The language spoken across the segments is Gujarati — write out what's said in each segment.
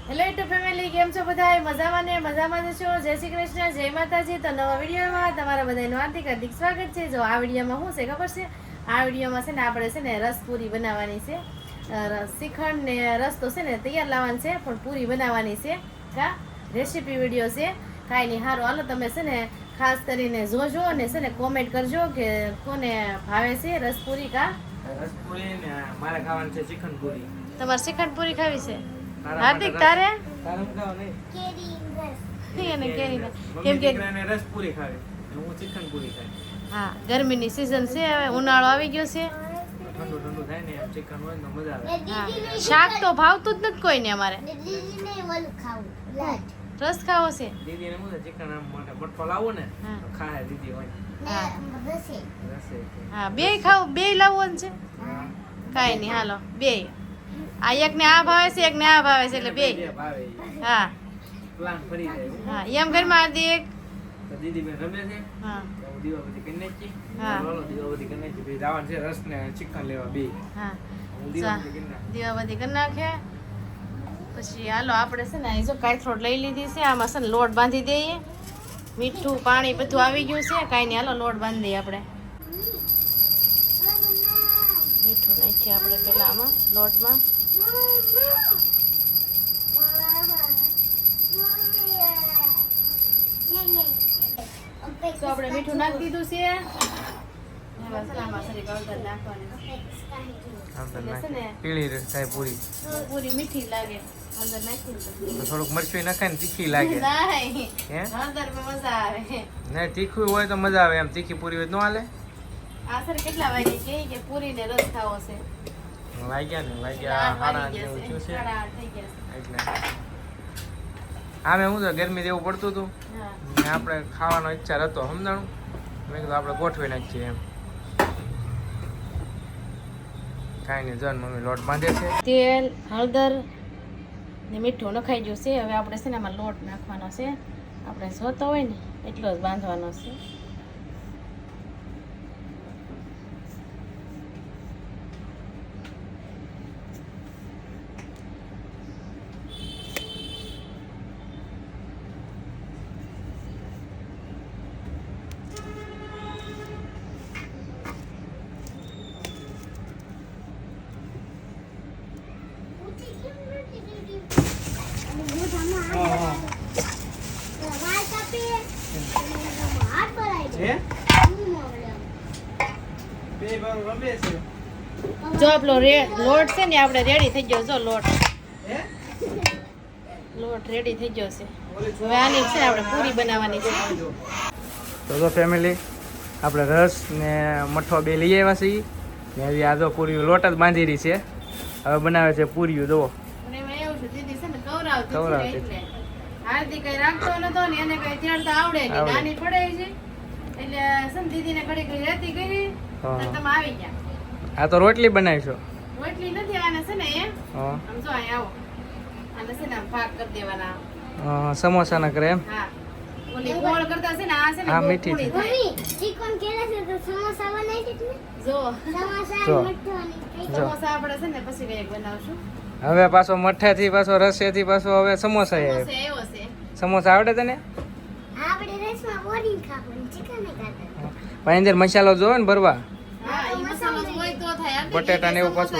હેલો યુટ્યુબ ફેમિલી, કેમ છો બધા? મજામાં ને મજામાં જ છો? જય શ્રી કૃષ્ણ, જય માતાજી. તો નવા વિડીયોમાં તમારા બધાનું હાર્દિક હાર્દિક સ્વાગત છે. જો આ વિડીયોમાં શું છે ખબર છે? આ વિડીયોમાં છે ને આપણે છે ને રસપૂરી બનાવવાની છે. શ્રીખંડ ને રસ તો છે ને તૈયાર લાવવાની છે, પણ પૂરી બનાવવાની છે. કા રેસીપી વિડીયો છે, કાંઈ નહીં. સારું, હાલો તમે છે ને ખાસ કરીને જોજો અને છે ને કોમેન્ટ કરજો કે કોને ભાવે છે રસપૂરી. કા રસપૂરી ને મારે ખાવાની છે શ્રીખંડ પૂરી. તમારે શ્રીખંડ પૂરી ખાવી છે? હાર્દિક તારે કેમ કે રસ પૂરી ખાવી, હું શ્રીખંડ પૂરી ખાઈ. હા, ગરમીની સીઝન છે, હવે ઉનાળો આવી ગયો છે. ઠંડુ ઠંડુ થાય ને એમ શ્રીખંડ હોય તો મજા આવે. હા, શાક તો ભાવતું જ નથી કોઈને અમારે. રસ ખાવો છે. દીદીને હું શ્રીખંડ આમ માટે મઠો લાવો ને તો ખાય દીદી હોય. હા, બે ખાવ, બે લાવવો છે. કાંઈ નહીં, હાલો બે. આ એક ને આ ભાવે છે, એક ને આ ભાવે છે, એટલે બે. હા પ્લાન ફરી જાય. હા, એમ ઘરમાં એક. તો દીદી બેન રમે છે. હા દીવાબત્તી કરી નાખી. હા. બોલો દીવાબત્તી કરી નાખી. પછી જવાનું છે રસ ને શ્રીખંડ લેવા બે. હા, હું દીવાબત્તી કરી નાખી. દીવાબત્તી કરી નાખે પછી હાલો આપણે છે ને અહીં જો કાયથરોટ લઈ લીધી છે. આમાં છે ને લોટ બાંધી દઈએ. મીઠું પાણી બધું આવી ગયું છે. કાંઈ નહીં, હાલો લોટ બાંધી દઈએ આપણે. મીઠું નાખીએ આપણે પહેલાં આમાં લોટમાં. તો આપણે મીઠું નાખી દીધું છે. એમાં છે ને આમાં થોડીક હળદર નાખવાની. એટલે છે ને પીળી થાય પૂરી. પૂરી મીઠી લાગે. હળદર નાખી તો થોડુંક મરચું નખાય ને તીખી લાગે. નહીં, હે? હળદરમાં મજા આવે. નહીં, તીખું હોય તો મજા આવે. એમ તીખી પૂરી હોય તો ન હાલે. આ સર કેટલા વાગે કે પૂરી ને રસ ખાવો છે? વાગ્યા ને વાગ્યા આઠ સાડા વાગી આઠ ગયા જેવું છે. થયું છે. 8:30 થઈ ગયા એટલે આમે હું તો ગરમી જેવું પડતું હતું છે. હા, ને આપણે ખાવાનો ઈચ્છા હતો સમજાણું. મેં કીધું આપણે ગોઠવી નાખીએ એમ. કાંઈ નહીં, જન મમ્મી લોટ બાંધે છે. તેલ, હળદર ને મીઠું નખાઈ ગયું છે. હવે આપણે છે ને આમાં લોટ નાખવાનો છે. આપણે જોતો હોય ને એટલો જ બાંધવાનો છે. જો આપણો લોટ છે ને આપણે રેડી થઈ ગયો. જો લોટ રેડી થઈ ગયો છે. હવે આની છે ને આપણે પૂરી બનાવવાની છે. તો ફેમિલી આપણે રસ ને મઠો બે લઈ આવ્યા છીએ ને હજી આ તો પૂરી લોટ જ બાંધી રહી છે. હવે બનાવે છે પૂરીઓ. જુઓ પણ એમાં એવું છે, દીદી છે ને કવરાવતી કવરાવતી. એટલે હાર્દિક કઈ રાખતો નતો ને એને કઈ તેડતા આવડે નહીં. આવડે. નાની પડે છે એટલે છે ને દીદીને ઘડી ઘડી રેતી કરી હા. તો તમે આવી ગયા. આ તો રોટલી બનાવીશું. રોટલી નથી, આને છે ને એમ હા. આમ જો અહીં આવો, આને છે ને આમ ભાગ કરી દેવાના. સમોસા ના કરે એમ. હા, ઓલી ગોળ કરતા છે ને આ છે ને હા, બહુ મીઠી કૂણી છે. થાય. જો જો સમોસા આપણે છે ને પછી કઈક બનાવશું. હવે પાછો મઠ્ઠાથી પાછો રસેથી પાછો હવે સમોસા આવે. સમોસા એવો છે. સમોસા આવડે તને? પણ અંદર મસાલો જોવે ને ભરવા. હા, ઈ મસાલો હોય તો થાય. બટેટા ને એવું પાછું.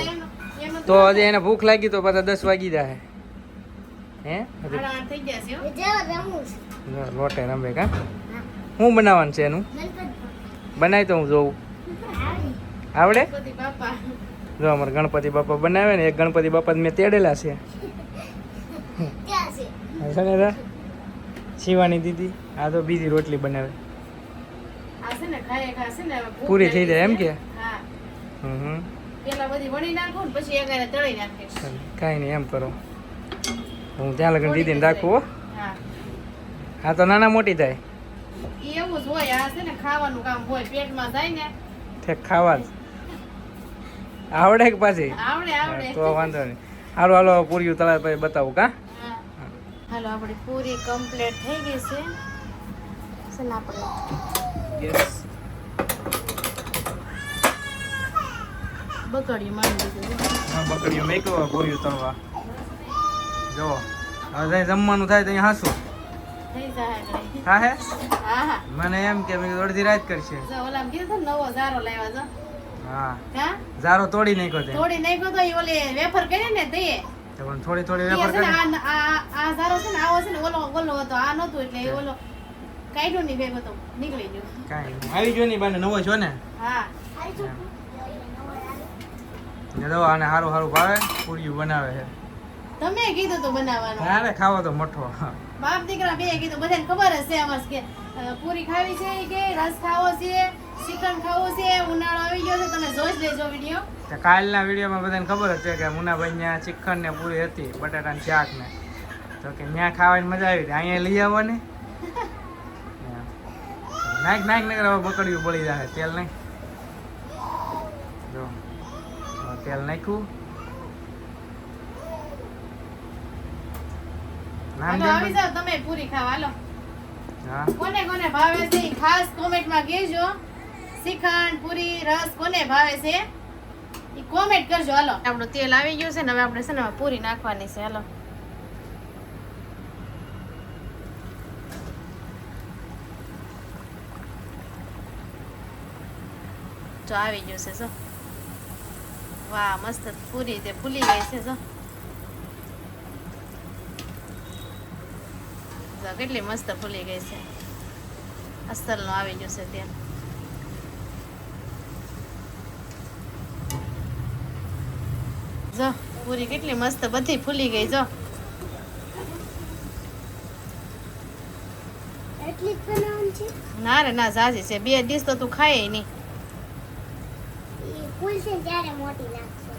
એમ જ તો હજી એને ભૂખ લાગી તો પાછા 10 વાગી જાય. હે હજી 8:30 થઈ ગયા છે હો. જો લોટે રમે કા. શું બનાવવાનું છે એનું? બનાવી તો હું જોઉં. આવડે? ગણપતિ બાપા. જો અમારે ગણપતિ બાપા બનાવે ને. એક ગણપતિ બાપા મેં તેડેલા છે. છે ને રા? શિવાની દીદી આ તો બીજી રોટલી બનાવે. આ છે ને ખાય છે ને ભૂખ પૂરી થઈ જાય એમ લાગી કે? છે. હા, હમ. પેલા બધી વણી નાખો ને પછી એકાને તળી નાખે. કાંઈ નહીં, એમ કરો. હું ત્યાં લગન દીદીને રાખું હો. હા, આ તો નાના મોટી થાય. ઈ એવું જ હોય. આ છે ને ખાવાનું કામ હોય, પેટમાં જાય ને. ઠેક ખાવા જ આવડે કે પાછી? આવડે. તો વાંધો નહીં. હાલો હાલો પૂરીઓ તળા પછી બતાવું કા. હા. હાલો, આપણી પૂરી કમ્પ્લીટ થઈ ગઈ છે. છે ને આપણે યસ. બકડીયું માંડી દીધું. બકડીઓ મેકવા પૂરીઓ તળવા. જો હવે ત્યાં જમવાનું થાય તો અહીંયા હાસું થઈ જાય ઘડી. હા હે હા હા મને એમ કે મેં કીધું અડધી રાત કરશે જો ઓલા કીધું ને નવો ઝારો લાવ્યા જો હા કા ઝારો તોડી નાખ્યો તે થોડી નાખ્યો તો ઈ ઓલી વેફર કરી ને તે તો પણ થોડી થોડી ઈ વેપાર છે ને કરી આ ઝારો છે ને આવો છે ને ઓલો હતો આ નહોતું એટલે ઈ ઓલો કાઢ્યો ની ભેગો તો નીકળી ગયો. કાંઈ નહીં. આવી ગયો ને બાને નવો છો ને હા ને તો આને સારું સારું ભાવે પૂરીયું બનાવે છે તમે કીધું તું બનાવવાનું અરે ખાવો તો મઠો બાપ દીકરા બે કીધું બધાને ખબર જ છે અમાર કે પૂરી ખાવી છે કે રસ ખાવો છે શ્રીખંડ ખાવો છે ઉનાળો આવી ગયો છે તમે જોઈ જ લેજો વિડીયો. તો કાલના વિડીયોમાં બધાને ખબર જ છે કે મુનાભાઈ ત્યાં શ્રીખંડ ને પૂરી હતી બટાટાની શાક ને તો કે ત્યાં ખાવાની મજા આવી હતી અહીંયા લઈ આવવાની નાખ નાખ ને હવે બકડ્યું બળી જાય તેલ નહીં જો હવે તેલ નાખ્યું નામ હાલો દે આવી જાવ તમે પૂરી ખાવા હાલો. હા કોને કોને ભાવે છે ઈ ખાસ કોમેન્ટમાં કહેજો. શ્રીખંડ પૂરી રસ કોને ભાવે છે ઈ કોમેન્ટ કરજો. હાલો આપણું તેલ આવી ગયું છે ને હવે આપણે છે ને પૂરી નાખવાની છે. હાલો જો આવી ગયું છે જો વાહ મસ્ત પૂરી તે ફૂલી ગઈ છે જો કેટલી મસ્ત ફૂલી ગઈ છે. અસલનું આવી ગયું છે તેલ. જો પૂરી કેટલી મસ્ત બધી ફૂલી ગઈ જો એટલી જ બનાવવાની છે ના રે ના ઝાઝી છે 2 ડીશ તો તું ખાય નહીં. એ ફૂલશે ને ત્યારે મોટી લાગશે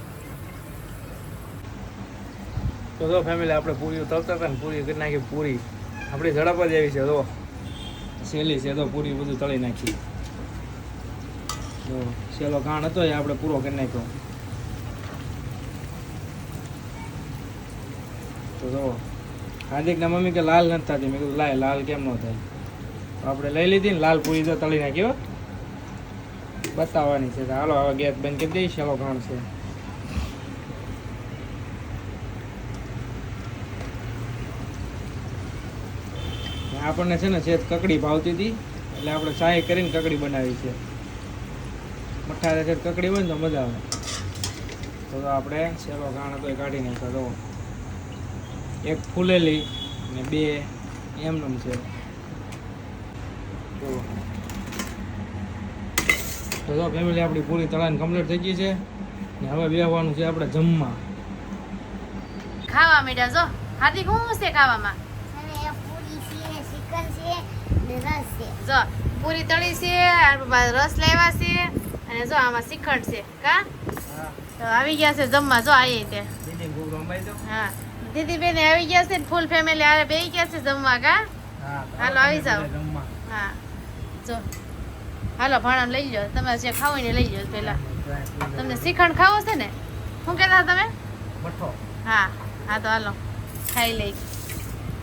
તો જો ફેમિલી આપણે પૂરી તળતા હતા ને પૂરી કરી નાખી પૂરી આપણી ઝડપ જ એવી છે તો સહેલી છે તો પૂરી બધું તળી નાખી તો સહેલો ઘાણ હતો એ આપણે પૂરો કરી નાખ્યો તો જો હાર્દિકના મમ્મી કે લાલ નથી થતી મેં કીધું લાય લાલ કેમ ન થાય તો આપણે લઈ લીધી ને લાલ પૂરી તો તળી નાખી હો બતાવવાની છે તો હાલો હવે ગેસ બંધ કરી દઈએ સહેલો ઘાણ છે આપણને છે ને છેદ કકડી ભાવતી હતી એટલે આપણે ચાય કરીને કકડી બનાવી છે મઠ્ઠા છે કકડી હોય ને તો મજા આવે તો આપણે સેલો ઘાણ હતો એ કાઢી નાખ્યો તો એક ફૂલેલી ને 2 એમનેમ છે તો જો ફેમિલી આપણી પૂરી તળાની કમ્પ્લીટ થઈ ગઈ છે ને હવે બેસવાનું છે આપણે જમવા ખાવા માંડ્યા જો હાર્દિક શું છે ખાવામાં અને એ પૂરી છે શ્રીખંડ છે ને રસ છે જો પૂરી તળી છે રસ લાવ્યા છે અને જો આમાં શ્રીખંડ છે કા તો આવી ગયા છે જમવા જો આવી તે દીદી ખૂબ રંબાઈ દો હા દીદી બેન આવી ગયા છે ફૂલ ફેમિલી આ બેસી ગયા છે જમવા કા હા હાલો આવી જાઓ જમવા હા જો હાલો ભાણા લઈ લો તમે જે ખાવું હોય ને લઈ લો પેલા તમને શ્રીખંડ ખાવો છે ને શું કહેતા તમે મઠો હા હા તો હાલો ખાઈ લઈ.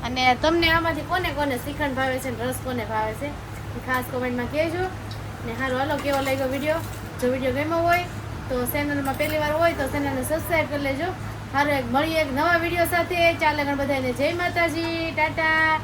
અને તમને આમાંથી કોને કોને શ્રીખંડ ભાવે છે ને રસ કોને ભાવે છે એ ખાસ કોમેન્ટમાં કહેજો. ને સારું હાલો કેવો લાગ્યો વિડીયો. જો વિડીયો ગમ્યો હોય તો ચેનલમાં પહેલી વાર હોય તો ચેનલને સબસ્ક્રાઈબ કરી લેજો. સારું એક મળીએ એક નવા વિડીયો સાથે. ચાલે ગણ બધાને જય માતાજી ટાટા.